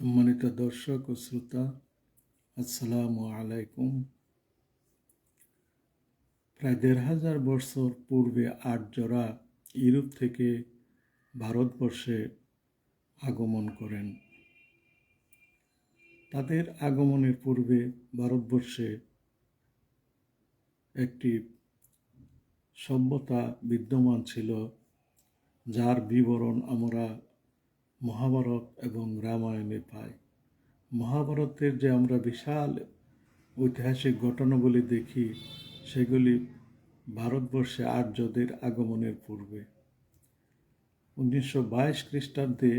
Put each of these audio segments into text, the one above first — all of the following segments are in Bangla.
সম্মানিত দর্শক ও শ্রোতা, আসসালামু আলাইকুম। প্রায় ১,৫০০ বছর পূর্বে আর্যরা ইউরোপ থেকে ভারতবর্ষে আগমন করেন। তাদের আগমনের পূর্বে ভারতবর্ষে একটি সভ্যতা বিদ্যমান ছিল, যার বিবরণ আমরা মহাভারত এবং রামায়ণে পাই। মহাভারতের যে আমরা বিশাল ঐতিহাসিক ঘটনাবলী দেখি, সেগুলি ভারতবর্ষে আর্যদের আগমনের পূর্বে। 1922 খ্রিস্টাব্দে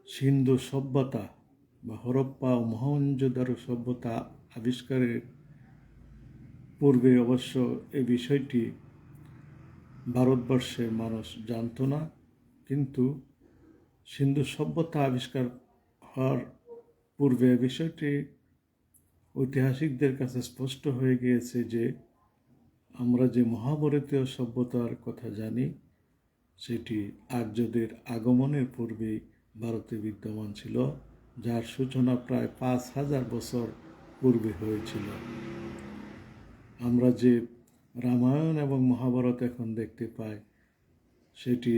সিন্ধু সভ্যতা বা হরপ্পা ও মহেঞ্জোদারো সভ্যতা আবিষ্কারের পূর্বে অবশ্য এই বিষয়টি ভারতবর্ষের মানুষ জানত না, কিন্তু সিন্ধু সভ্যতা আবিষ্কার হওয়ার পূর্বে বিষয়টি ঐতিহাসিকদের কাছে স্পষ্ট হয়ে গিয়েছে যে আমরা যে মহাভারতীয় সভ্যতার কথা জানি, সেটি আর্যদের আগমনের পূর্বেই ভারতে বিদ্যমান ছিল, যার সূচনা প্রায় ৫,০০০ বছর পূর্বে হয়েছিল। আমরা যে রামায়ণ এবং মহাভারত এখন দেখতে পাই, সেটি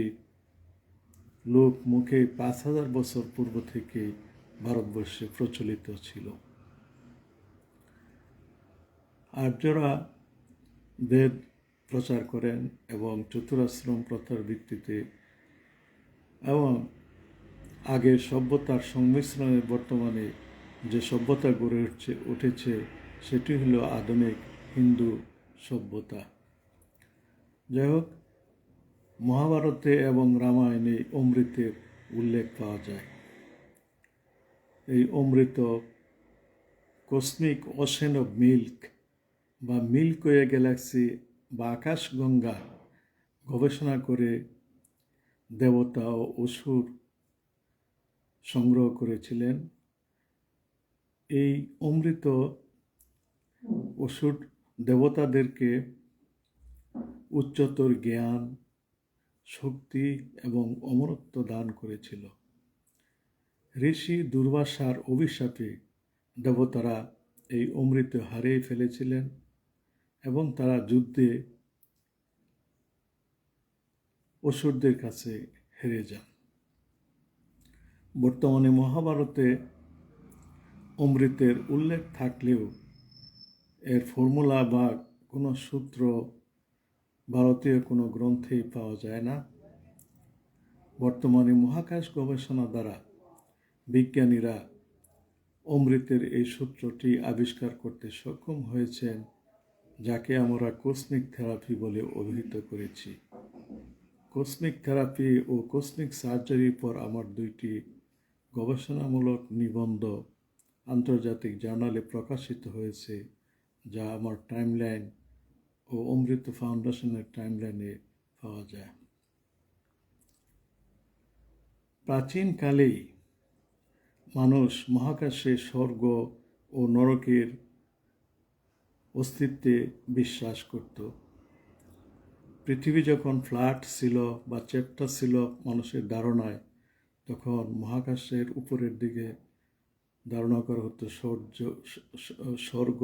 লোক মুখে ৫,০০০ বছর পূর্ব থেকে ভারতবর্ষে প্রচলিত ছিল। আর্যরা বেদ প্রচার করেন এবং চতুরাশ্রম প্রথার ভিত্তিতে এবং আগের সভ্যতার সংমিশ্রণে বর্তমানে যে সভ্যতা গড়ে উঠেছে সেটি হলো আধুনিক হিন্দু সভ্যতা। যাই হোক, মহাভারতে এবং রামায়ণে অমৃতের উল্লেখ পাওয়া যায়। এই অমৃত কসমিক ওশেন অফ মিল্ক বা মিল্কওয়ে গ্যালাক্সি বা আকাশগঙ্গা গবেষণা করে দেবতা ও অসুর সংগ্রহ করেছিলেন। এই অমৃত অসুর দেবতাদেরকে উচ্চতর জ্ঞান, শক্তি এবং অমরত্ব দান করেছিল। ঋষি দুর্বাসার অভিশাপে দেবতারা এই অমৃত হারিয়ে ফেলেছিলেন এবং তারা যুদ্ধে অসুরদের কাছে হেরে যান। বর্তমানে মহাভারতে অমৃতের উল্লেখ থাকলেও এর ফর্মুলা বা কোনো সূত্র ভারতীয় কোনো গ্রন্থেই পাওয়া যায় না। বর্তমানে মহাকাশ গবেষণা দ্বারা বিজ্ঞানীরা অমৃতের এই সূত্রটি আবিষ্কার করতে সক্ষম হয়েছেন, যাকে আমরা কসমিক থেরাপি বলে অভিহিত করেছি। কসমিক থেরাপি ও কসমিক সার্জারির পর আমার 2টি গবেষণামূলক নিবন্ধ আন্তর্জাতিক জার্নালে প্রকাশিত হয়েছে, যা আমার টাইমলাইন ও অমৃত ফাউন্ডেশনের টাইমলাইনে পাওয়া যায়। প্রাচীনকালেই মানুষ মহাকাশে স্বর্গ ও নরকের অস্তিত্বে বিশ্বাস করত। পৃথিবী যখন ফ্ল্যাট ছিল বা চ্যাপ্টার ছিল মানুষের ধারণায়, তখন মহাকাশের উপরের দিকে ধারণা করা হতো স্বর্গ,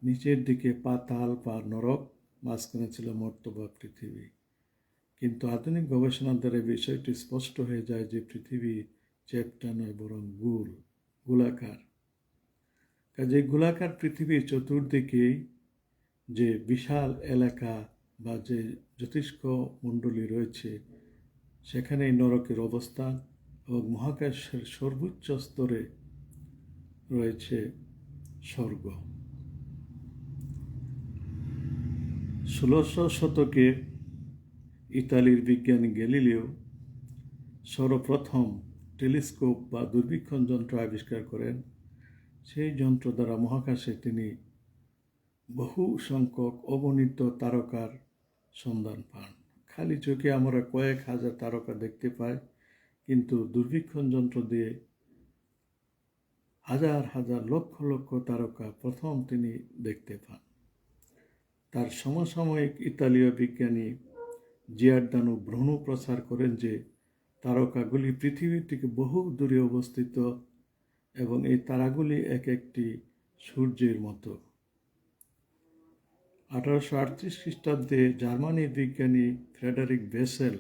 নিচের দিকে পাতাল বা নরক, মাঝখানে ছিল মর্ত্য বা পৃথিবী। কিন্তু আধুনিক গবেষণার দ্বারা বিষয়টি স্পষ্ট হয়ে যায় যে পৃথিবী চ্যাপ্টার নয়, বরং গোলাকার। কাজে গোলাকার পৃথিবীর চতুর্দিকেই যে বিশাল এলাকা বা যে জ্যোতিষ্ক মণ্ডলী রয়েছে, সেখানেই নরকের অবস্থান এবং মহাকাশের সর্বোচ্চ স্তরে রয়েছে স্বর্গ। 1600 শতকে ইতালির বিজ্ঞানী গ্যালিলিও সর্বপ্রথম টেলিস্কোপ বা দূরবীক্ষণ যন্ত্র আবিষ্কার করেন। সেই যন্ত্র দ্বারা মহাকাশে তিনি বহু সংখ্যক অগণিত তারকার সন্ধান পান। খালি চোখে আমরা কয়েক হাজার তারকা দেখতে পাই, কিন্তু দূরবীক্ষণ যন্ত্র দিয়ে হাজার হাজার লক্ষ লক্ষ তারকা প্রথম তিনি দেখতে পান। তার সমসাময়িক ইতালীয় বিজ্ঞানী জিয়ার্দানো ব্রুনো প্রচার করেন যে তারকাগুলি পৃথিবী থেকে বহু দূরে অবস্থিত এবং এই তারাগুলি এক একটি সূর্যের মতো। 1838 খ্রিস্টাব্দে জার্মানির বিজ্ঞানী ফ্রেডারিক বেসেল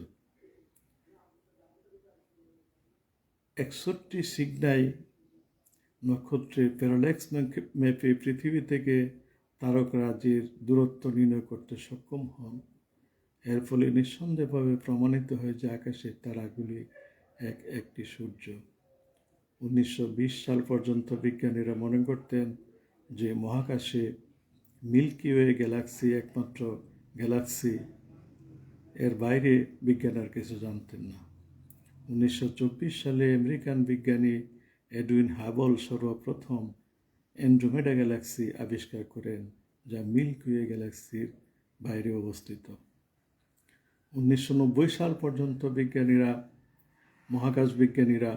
61 সিগনাই নক্ষত্রের প্যারাল্যাক্স ম্যাপে পৃথিবী থেকে তারকারাজির দূরত্ব নির্ণয় করতে সক্ষম হন। এর ফলে নিঃসন্দেহভাবে প্রমাণিত হয় যে আকাশের তারাগুলি এক একটি সূর্য। 1920 সাল পর্যন্ত বিজ্ঞানীরা মনে করতেন যে মহাকাশে মিল্কি ওয়ে গ্যালাক্সি একমাত্র গ্যালাক্সি, এর বাইরে বিজ্ঞান আর কিছু জানতেন না। 1924 সালে আমেরিকান বিজ্ঞানী এডউইন হাবল সর্বপ্রথম অ্যান্ড্রোমেডা গ্যালাক্সি আবিষ্কার করেন, যা মিল্কি ওয়ে গ্যালাক্সির বাইরে অবস্থিত। 1990 সাল পর্যন্ত মহাকাশ বিজ্ঞানীরা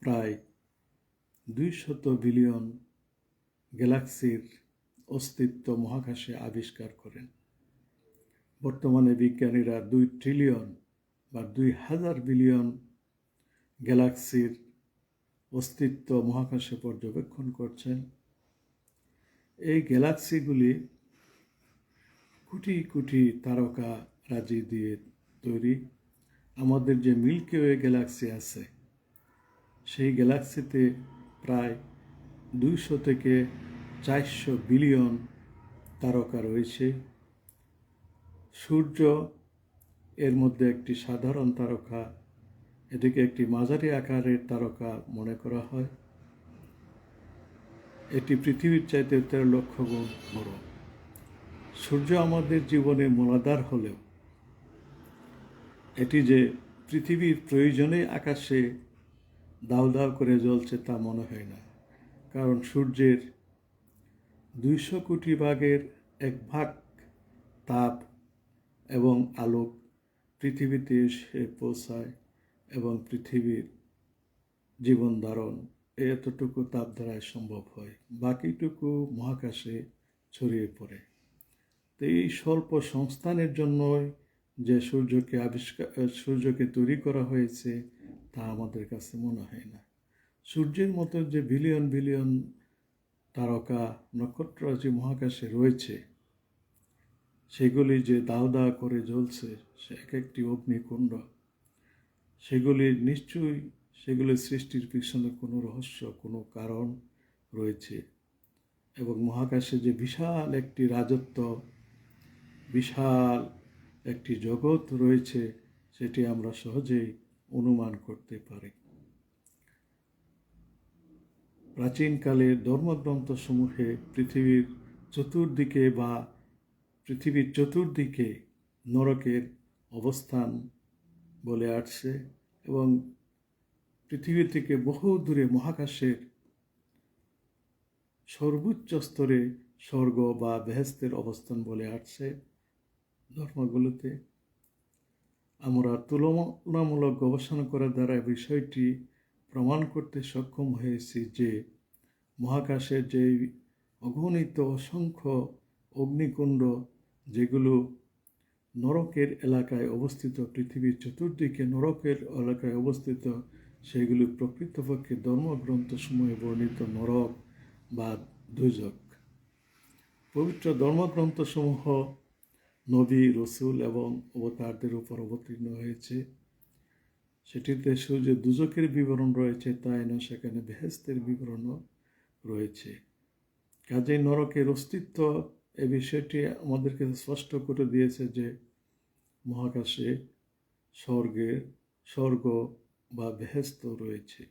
প্রায় 200 বিলিয়ন গ্যালাক্সির অস্তিত্ব মহাকাশে আবিষ্কার করেন। বর্তমানে বিজ্ঞানীরা 2 ট্রিলিয়ন বা 2000 বিলিয়ন গ্যালাক্সির অস্তিত্ব মহাকাশে পর্যবেক্ষণ করছেন। এই গ্যালাক্সিগুলি কোটি কোটি তারকা রাজি দিয়ে তৈরি। আমাদের যে মিল্কি ওয়ে গ্যালাক্সি আছে, সেই গ্যালাক্সিতে প্রায় 200 থেকে 400 বিলিয়ন তারকা রয়েছে। সূর্য এর মধ্যে একটি সাধারণ তারকা, এটিকে একটি মাঝারি আকারের তারকা মনে করা হয়। এটি পৃথিবীর চাইতে 13 লক্ষ গুণ বড়। সূর্য আমাদের জীবনের মূলাধার হলেও এটি যে পৃথিবীর প্রয়োজনে আকাশে দাউ দাউ করে জ্বলছে তা মনে হয় না, কারণ সূর্যের 200 কোটি ভাগের 1 ভাগ তাপ এবং আলোক পৃথিবীতে এসে পৌঁছায় এবং পৃথিবীর জীবন ধারণ এতটুকু তাপ দ্বারাই সম্ভব হয়, বাকিটুকু মহাকাশে ছড়িয়ে পড়ে। তো এই স্বল্প সংস্থানের জন্যই যে সূর্যকে তৈরি করা হয়েছে তা আমাদের কাছে মনে হয় না। সূর্যের মতো যে বিলিয়ন বিলিয়ন তারকা নক্ষত্র যে মহাকাশে রয়েছে, সেগুলি যে দাউ দাউ করে জ্বলছে, সে এক একটি অগ্নিকুণ্ড। সেগুলির সৃষ্টির পিছনে কোনো রহস্য, কোনো কারণ রয়েছে। এবং মহাকাশে যে বিশাল একটি রাজত্ব, বিশাল একটি জগৎ রয়েছে, সেটি আমরা সহজেই অনুমান করতে পারি। প্রাচীনকালে ধর্মগ্রন্থসমূহে পৃথিবীর চতুর্দিকে নরকের অবস্থান বলে আসছে এবং পৃথিবী থেকে বহু দূরে মহাকাশের সর্বোচ্চ স্তরে স্বর্গ বা বেহেশতের অবস্থান বলে আসছে ধর্মগুলোতে। আমরা তুলনামূলক গবেষণা করার দ্বারা বিষয়টি প্রমাণ করতে সক্ষম হয়েছি যে মহাকাশের যে অগণিত অসংখ্য অগ্নিকুণ্ড, যেগুলো নরকের এলাকায় অবস্থিত, পৃথিবীর চতুর্দিকে নরকের এলাকায় অবস্থিত, সেগুলি প্রকৃতপক্ষে ধর্মগ্রন্থসমূহে বর্ণিত নরক বা দুজক। পবিত্র ধর্মগ্রন্থসমূহ নবী, রসুল এবং অবতারদের উপর অবতীর্ণ হয়েছে। সেটিতে শুধু দুজকের বিবরণ রয়েছে তাই না, সেখানে বেহেশতের বিবরণও রয়েছে। কাজেই নরকের অস্তিত্ব এ বিষয়টি আমাদেরকে স্পষ্ট করে দিয়েছে যে মহাকাশে স্বর্গ বা বেহেশত রয়েছে।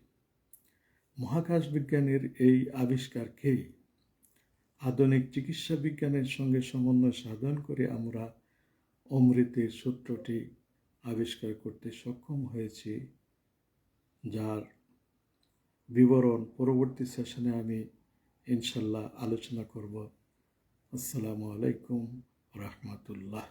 মহাকাশ বিজ্ঞানের এই আবিষ্কারকে আধুনিক চিকিৎসা বিজ্ঞানের সঙ্গে সমন্বয় সাধন করে আমরা অমৃতের সূত্রটি আবিষ্কার করতে সক্ষম হয়েছি, যার বিবরণ পরবর্তী সেশনে আমি ইনশাল্লাহ আলোচনা করব। আসসালামু আলাইকুম রাহমাতুল্লাহ।